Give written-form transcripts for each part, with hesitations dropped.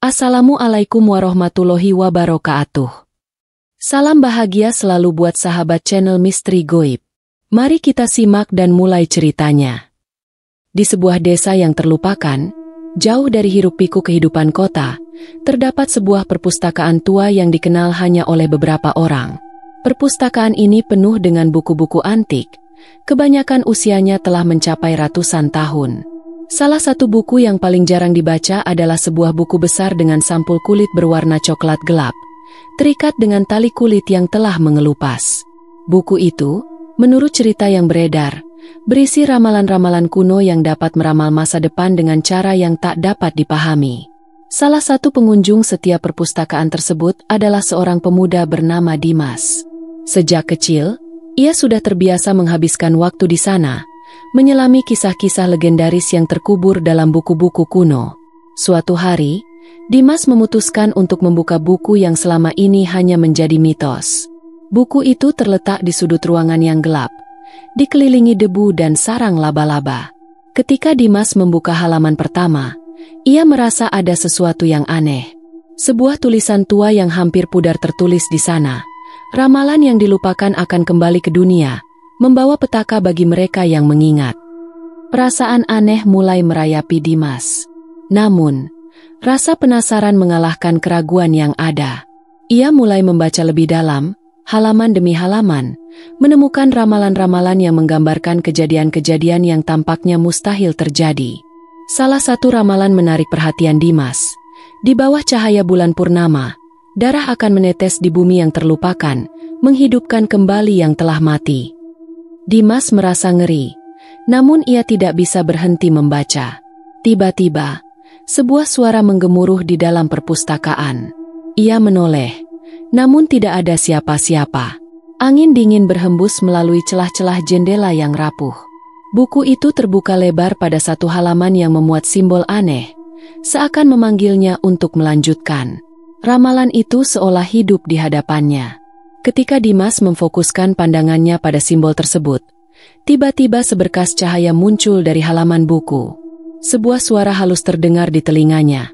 Assalamualaikum warahmatullahi wabarakatuh. Salam bahagia selalu buat sahabat channel Misteri Goib. Mari kita simak dan mulai ceritanya. Di sebuah desa yang terlupakan, jauh dari hiruk-pikuk kehidupan kota, terdapat sebuah perpustakaan tua yang dikenal hanya oleh beberapa orang. Perpustakaan ini penuh dengan buku-buku antik, kebanyakan usianya telah mencapai ratusan tahun. Salah satu buku yang paling jarang dibaca adalah sebuah buku besar dengan sampul kulit berwarna coklat gelap, terikat dengan tali kulit yang telah mengelupas. Buku itu, menurut cerita yang beredar, berisi ramalan-ramalan kuno yang dapat meramal masa depan dengan cara yang tak dapat dipahami. Salah satu pengunjung setiap perpustakaan tersebut adalah seorang pemuda bernama Dimas. Sejak kecil, ia sudah terbiasa menghabiskan waktu di sana, menyelami kisah-kisah legendaris yang terkubur dalam buku-buku kuno. Suatu hari, Dimas memutuskan untuk membuka buku yang selama ini hanya menjadi mitos. Buku itu terletak di sudut ruangan yang gelap, dikelilingi debu dan sarang laba-laba. Ketika Dimas membuka halaman pertama, ia merasa ada sesuatu yang aneh. Sebuah tulisan tua yang hampir pudar tertulis di sana. Ramalan yang dilupakan akan kembali ke dunia, membawa petaka bagi mereka yang mengingat. Perasaan aneh mulai merayapi Dimas. Namun, rasa penasaran mengalahkan keraguan yang ada. Ia mulai membaca lebih dalam, halaman demi halaman, menemukan ramalan-ramalan yang menggambarkan kejadian-kejadian yang tampaknya mustahil terjadi. Salah satu ramalan menarik perhatian Dimas. Di bawah cahaya bulan purnama, darah akan menetes di bumi yang terlupakan, menghidupkan kembali yang telah mati. Dimas merasa ngeri, namun ia tidak bisa berhenti membaca. Tiba-tiba, sebuah suara menggemuruh di dalam perpustakaan. Ia menoleh, namun tidak ada siapa-siapa. Angin dingin berhembus melalui celah-celah jendela yang rapuh. Buku itu terbuka lebar pada satu halaman yang memuat simbol aneh, seakan memanggilnya untuk melanjutkan. Ramalan itu seolah hidup di hadapannya. Ketika Dimas memfokuskan pandangannya pada simbol tersebut, tiba-tiba seberkas cahaya muncul dari halaman buku. Sebuah suara halus terdengar di telinganya.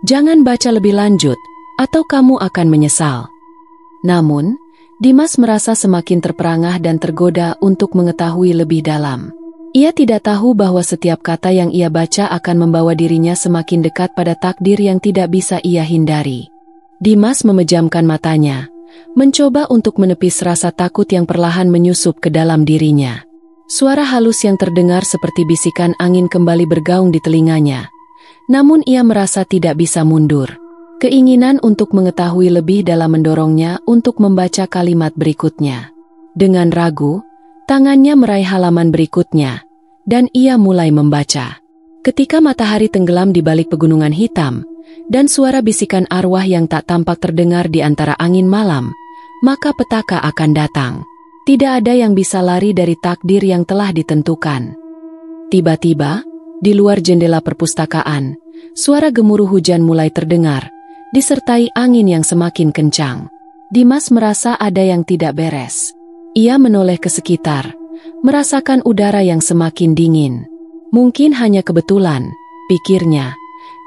"Jangan baca lebih lanjut, atau kamu akan menyesal." Namun, Dimas merasa semakin terperangah dan tergoda untuk mengetahui lebih dalam. Ia tidak tahu bahwa setiap kata yang ia baca akan membawa dirinya semakin dekat pada takdir yang tidak bisa ia hindari. Dimas memejamkan matanya, mencoba untuk menepis rasa takut yang perlahan menyusup ke dalam dirinya. Suara halus yang terdengar seperti bisikan angin kembali bergaung di telinganya. Namun ia merasa tidak bisa mundur. Keinginan untuk mengetahui lebih dalam mendorongnya untuk membaca kalimat berikutnya. Dengan ragu, tangannya meraih halaman berikutnya, dan ia mulai membaca. Ketika matahari tenggelam di balik pegunungan hitam, dan suara bisikan arwah yang tak tampak terdengar di antara angin malam, maka petaka akan datang. Tidak ada yang bisa lari dari takdir yang telah ditentukan. Tiba-tiba, di luar jendela perpustakaan, suara gemuruh hujan mulai terdengar, disertai angin yang semakin kencang. Dimas merasa ada yang tidak beres. Ia menoleh ke sekitar, merasakan udara yang semakin dingin. Mungkin hanya kebetulan, pikirnya.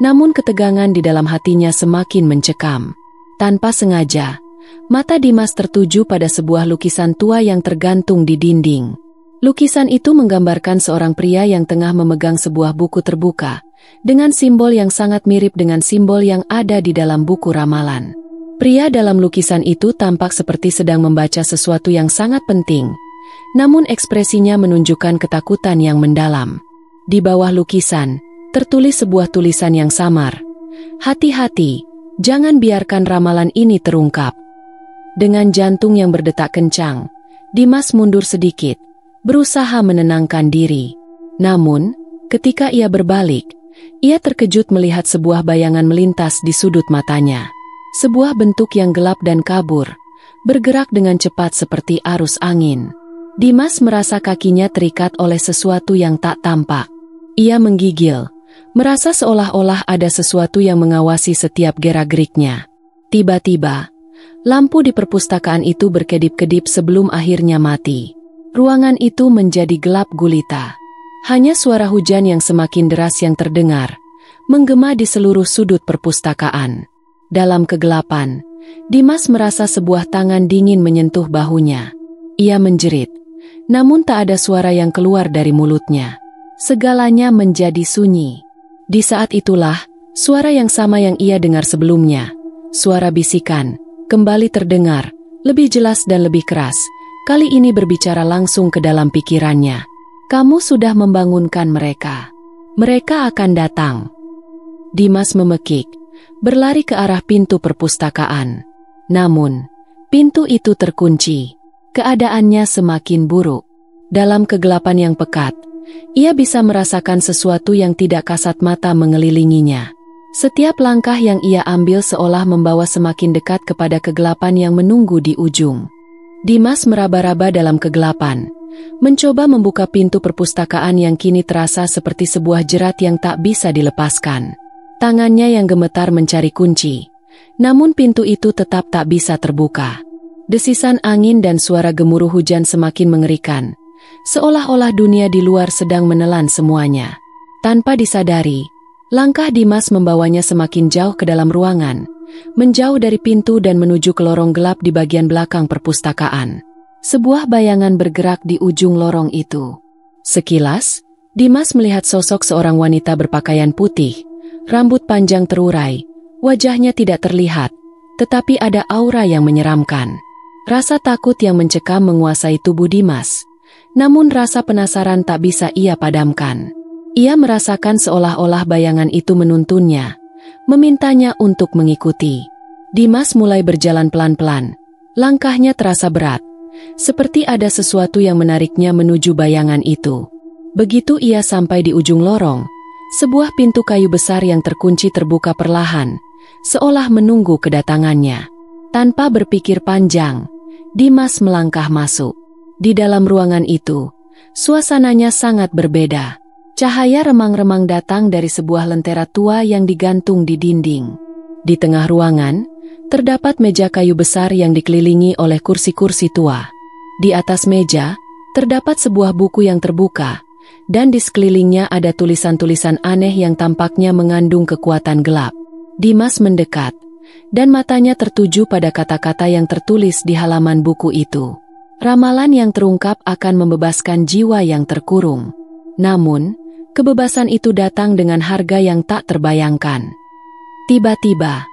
Namun ketegangan di dalam hatinya semakin mencekam. Tanpa sengaja, mata Dimas tertuju pada sebuah lukisan tua yang tergantung di dinding. Lukisan itu menggambarkan seorang pria yang tengah memegang sebuah buku terbuka, dengan simbol yang sangat mirip dengan simbol yang ada di dalam buku ramalan. Pria dalam lukisan itu tampak seperti sedang membaca sesuatu yang sangat penting, namun ekspresinya menunjukkan ketakutan yang mendalam. Di bawah lukisan, tertulis sebuah tulisan yang samar. "Hati-hati, jangan biarkan ramalan ini terungkap." Dengan jantung yang berdetak kencang, Dimas mundur sedikit, berusaha menenangkan diri. Namun, ketika ia berbalik, ia terkejut melihat sebuah bayangan melintas di sudut matanya. Sebuah bentuk yang gelap dan kabur, bergerak dengan cepat seperti arus angin. Dimas merasa kakinya terikat oleh sesuatu yang tak tampak. Ia menggigil, merasa seolah-olah ada sesuatu yang mengawasi setiap gerak-geriknya. Tiba-tiba, lampu di perpustakaan itu berkedip-kedip sebelum akhirnya mati. Ruangan itu menjadi gelap gulita. Hanya suara hujan yang semakin deras yang terdengar, menggema di seluruh sudut perpustakaan. Dalam kegelapan, Dimas merasa sebuah tangan dingin menyentuh bahunya. Ia menjerit, namun tak ada suara yang keluar dari mulutnya. Segalanya menjadi sunyi. Di saat itulah, suara yang sama yang ia dengar sebelumnya, suara bisikan, kembali terdengar, lebih jelas dan lebih keras. Kali ini berbicara langsung ke dalam pikirannya. Kamu sudah membangunkan mereka. Mereka akan datang. Dimas memekik, berlari ke arah pintu perpustakaan. Namun, pintu itu terkunci. Keadaannya semakin buruk. Dalam kegelapan yang pekat, ia bisa merasakan sesuatu yang tidak kasat mata mengelilinginya. Setiap langkah yang ia ambil seolah membawa semakin dekat kepada kegelapan yang menunggu di ujung. Dimas meraba-raba dalam kegelapan, mencoba membuka pintu perpustakaan yang kini terasa seperti sebuah jerat yang tak bisa dilepaskan. Tangannya yang gemetar mencari kunci, namun pintu itu tetap tak bisa terbuka. Desisan angin dan suara gemuruh hujan semakin mengerikan, seolah-olah dunia di luar sedang menelan semuanya. Tanpa disadari, langkah Dimas membawanya semakin jauh ke dalam ruangan, menjauh dari pintu dan menuju ke lorong gelap di bagian belakang perpustakaan. Sebuah bayangan bergerak di ujung lorong itu. Sekilas, Dimas melihat sosok seorang wanita berpakaian putih, rambut panjang terurai, wajahnya tidak terlihat, tetapi ada aura yang menyeramkan. Rasa takut yang mencekam menguasai tubuh Dimas, namun rasa penasaran tak bisa ia padamkan. Ia merasakan seolah-olah bayangan itu menuntunnya, memintanya untuk mengikuti. Dimas mulai berjalan pelan-pelan, langkahnya terasa berat, seperti ada sesuatu yang menariknya menuju bayangan itu. Begitu ia sampai di ujung lorong, sebuah pintu kayu besar yang terkunci terbuka perlahan, seolah menunggu kedatangannya. Tanpa berpikir panjang, Dimas melangkah masuk. Di dalam ruangan itu, suasananya sangat berbeda. Cahaya remang-remang datang dari sebuah lentera tua yang digantung di dinding. Di tengah ruangan, terdapat meja kayu besar yang dikelilingi oleh kursi-kursi tua. Di atas meja, terdapat sebuah buku yang terbuka, dan di sekelilingnya ada tulisan-tulisan aneh yang tampaknya mengandung kekuatan gelap. Dimas mendekat, dan matanya tertuju pada kata-kata yang tertulis di halaman buku itu. Ramalan yang terungkap akan membebaskan jiwa yang terkurung. Namun, kebebasan itu datang dengan harga yang tak terbayangkan. Tiba-tiba,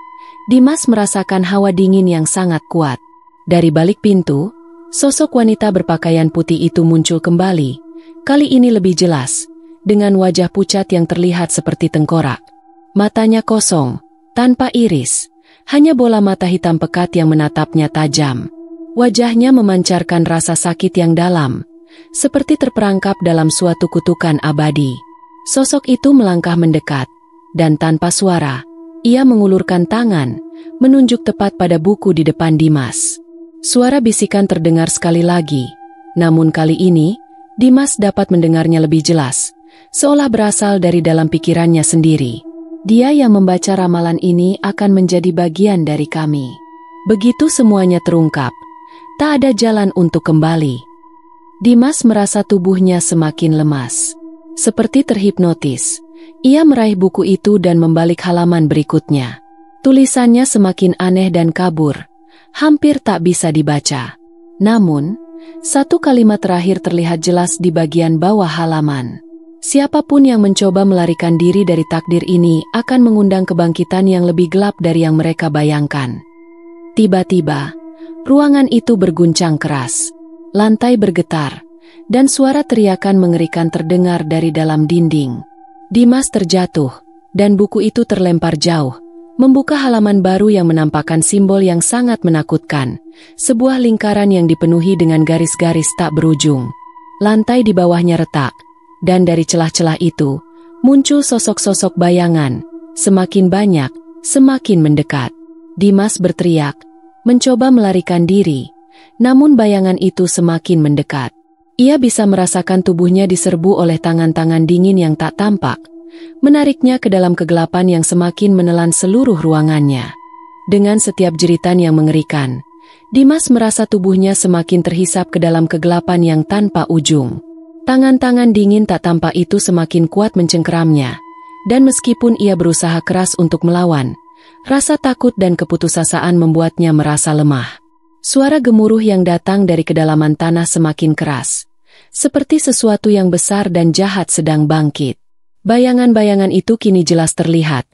Dimas merasakan hawa dingin yang sangat kuat. Dari balik pintu, sosok wanita berpakaian putih itu muncul kembali. Kali ini lebih jelas, dengan wajah pucat yang terlihat seperti tengkorak. Matanya kosong, tanpa iris, hanya bola mata hitam pekat yang menatapnya tajam. Wajahnya memancarkan rasa sakit yang dalam, seperti terperangkap dalam suatu kutukan abadi. Sosok itu melangkah mendekat, dan tanpa suara, ia mengulurkan tangan, menunjuk tepat pada buku di depan Dimas. Suara bisikan terdengar sekali lagi, namun kali ini, Dimas dapat mendengarnya lebih jelas, seolah berasal dari dalam pikirannya sendiri. Dia yang membaca ramalan ini akan menjadi bagian dari kami. Begitu semuanya terungkap, tak ada jalan untuk kembali. Dimas merasa tubuhnya semakin lemas. Seperti terhipnotis, ia meraih buku itu dan membalik halaman berikutnya. Tulisannya semakin aneh dan kabur, hampir tak bisa dibaca. Namun, satu kalimat terakhir terlihat jelas di bagian bawah halaman. Siapapun yang mencoba melarikan diri dari takdir ini akan mengundang kebangkitan yang lebih gelap dari yang mereka bayangkan. Tiba-tiba, ruangan itu berguncang keras. Lantai bergetar, dan suara teriakan mengerikan terdengar dari dalam dinding. Dimas terjatuh, dan buku itu terlempar jauh, membuka halaman baru yang menampakkan simbol yang sangat menakutkan, sebuah lingkaran yang dipenuhi dengan garis-garis tak berujung. Lantai di bawahnya retak, dan dari celah-celah itu, muncul sosok-sosok bayangan, semakin banyak, semakin mendekat. Dimas berteriak, mencoba melarikan diri, namun bayangan itu semakin mendekat. Ia bisa merasakan tubuhnya diserbu oleh tangan-tangan dingin yang tak tampak, menariknya ke dalam kegelapan yang semakin menelan seluruh ruangannya. Dengan setiap jeritan yang mengerikan, Dimas merasa tubuhnya semakin terhisap ke dalam kegelapan yang tanpa ujung. Tangan-tangan dingin tak tampak itu semakin kuat mencengkeramnya, Dan meskipun ia berusaha keras untuk melawan, rasa takut dan keputusasaan membuatnya merasa lemah. Suara gemuruh yang datang dari kedalaman tanah semakin keras, seperti sesuatu yang besar dan jahat sedang bangkit. Bayangan-bayangan itu kini jelas terlihat.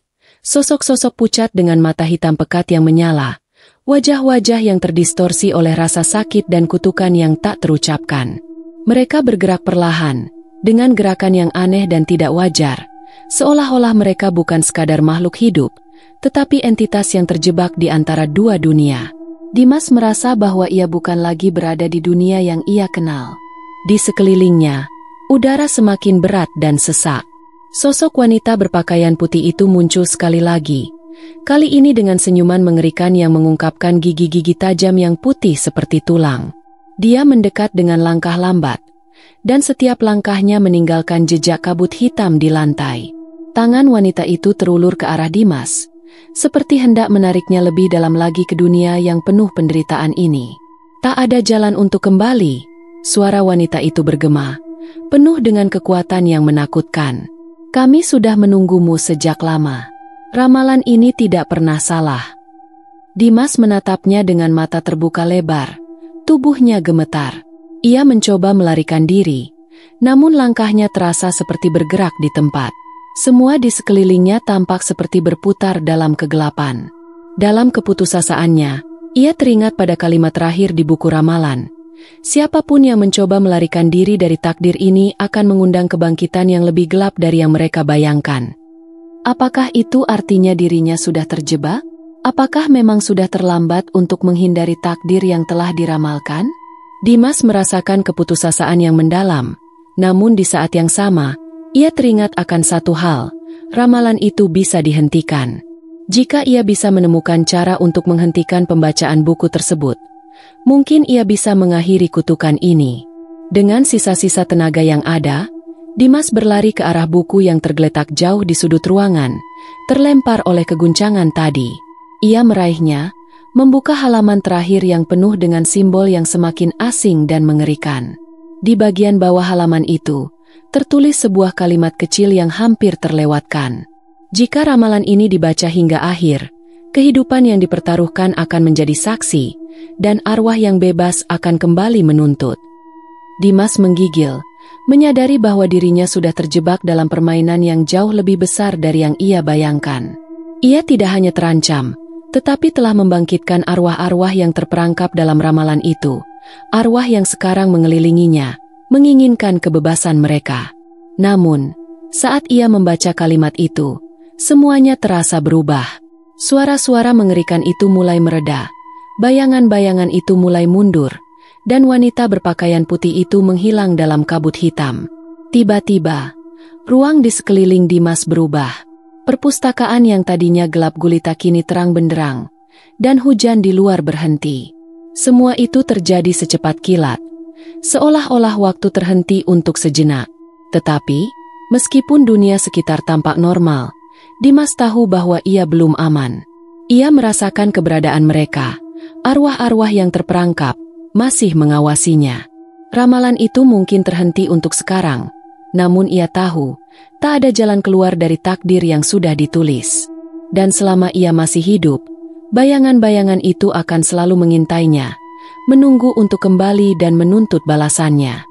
Sosok-sosok pucat dengan mata hitam pekat yang menyala, wajah-wajah yang terdistorsi oleh rasa sakit dan kutukan yang tak terucapkan. Mereka bergerak perlahan, dengan gerakan yang aneh dan tidak wajar, seolah-olah mereka bukan sekadar makhluk hidup, tetapi entitas yang terjebak di antara dua dunia. Dimas merasa bahwa ia bukan lagi berada di dunia yang ia kenal. Di sekelilingnya, udara semakin berat dan sesak. Sosok wanita berpakaian putih itu muncul sekali lagi. Kali ini dengan senyuman mengerikan yang mengungkapkan gigi-gigi tajam yang putih seperti tulang. Dia mendekat dengan langkah lambat, dan setiap langkahnya meninggalkan jejak kabut hitam di lantai. Tangan wanita itu terulur ke arah Dimas, seperti hendak menariknya lebih dalam lagi ke dunia yang penuh penderitaan ini. Tak ada jalan untuk kembali, suara wanita itu bergema, penuh dengan kekuatan yang menakutkan. Kami sudah menunggumu sejak lama. Ramalan ini tidak pernah salah. Dimas menatapnya dengan mata terbuka lebar, tubuhnya gemetar. Ia mencoba melarikan diri, namun langkahnya terasa seperti bergerak di tempat. Semua di sekelilingnya tampak seperti berputar dalam kegelapan. Dalam keputusasaannya, ia teringat pada kalimat terakhir di buku ramalan. Siapapun yang mencoba melarikan diri dari takdir ini akan mengundang kebangkitan yang lebih gelap dari yang mereka bayangkan. Apakah itu artinya dirinya sudah terjebak? Apakah memang sudah terlambat untuk menghindari takdir yang telah diramalkan? Dimas merasakan keputusasaan yang mendalam, namun di saat yang sama, ia teringat akan satu hal, ramalan itu bisa dihentikan. Jika ia bisa menemukan cara untuk menghentikan pembacaan buku tersebut, mungkin ia bisa mengakhiri kutukan ini. Dengan sisa-sisa tenaga yang ada, Dimas berlari ke arah buku yang tergeletak jauh di sudut ruangan, terlempar oleh keguncangan tadi. Ia meraihnya, membuka halaman terakhir yang penuh dengan simbol yang semakin asing dan mengerikan. Di bagian bawah halaman itu, tertulis sebuah kalimat kecil yang hampir terlewatkan. Jika ramalan ini dibaca hingga akhir, kehidupan yang dipertaruhkan akan menjadi saksi, dan arwah yang bebas akan kembali menuntut. Dimas menggigil, menyadari bahwa dirinya sudah terjebak dalam permainan yang jauh lebih besar dari yang ia bayangkan. Ia tidak hanya terancam, tetapi telah membangkitkan arwah-arwah yang terperangkap dalam ramalan itu, arwah yang sekarang mengelilinginya, menginginkan kebebasan mereka. Namun, saat ia membaca kalimat itu, semuanya terasa berubah. Suara-suara mengerikan itu mulai mereda, bayangan-bayangan itu mulai mundur, dan wanita berpakaian putih itu menghilang dalam kabut hitam. Tiba-tiba, ruang di sekeliling Dimas berubah. Perpustakaan yang tadinya gelap gulita kini terang benderang, dan hujan di luar berhenti. Semua itu terjadi secepat kilat, seolah-olah waktu terhenti untuk sejenak. Tetapi, meskipun dunia sekitar tampak normal, Dimas tahu bahwa ia belum aman. Ia merasakan keberadaan mereka, arwah-arwah yang terperangkap, masih mengawasinya. Ramalan itu mungkin terhenti untuk sekarang, namun ia tahu, tak ada jalan keluar dari takdir yang sudah ditulis. Dan selama ia masih hidup, bayangan-bayangan itu akan selalu mengintainya, menunggu untuk kembali dan menuntut balasannya.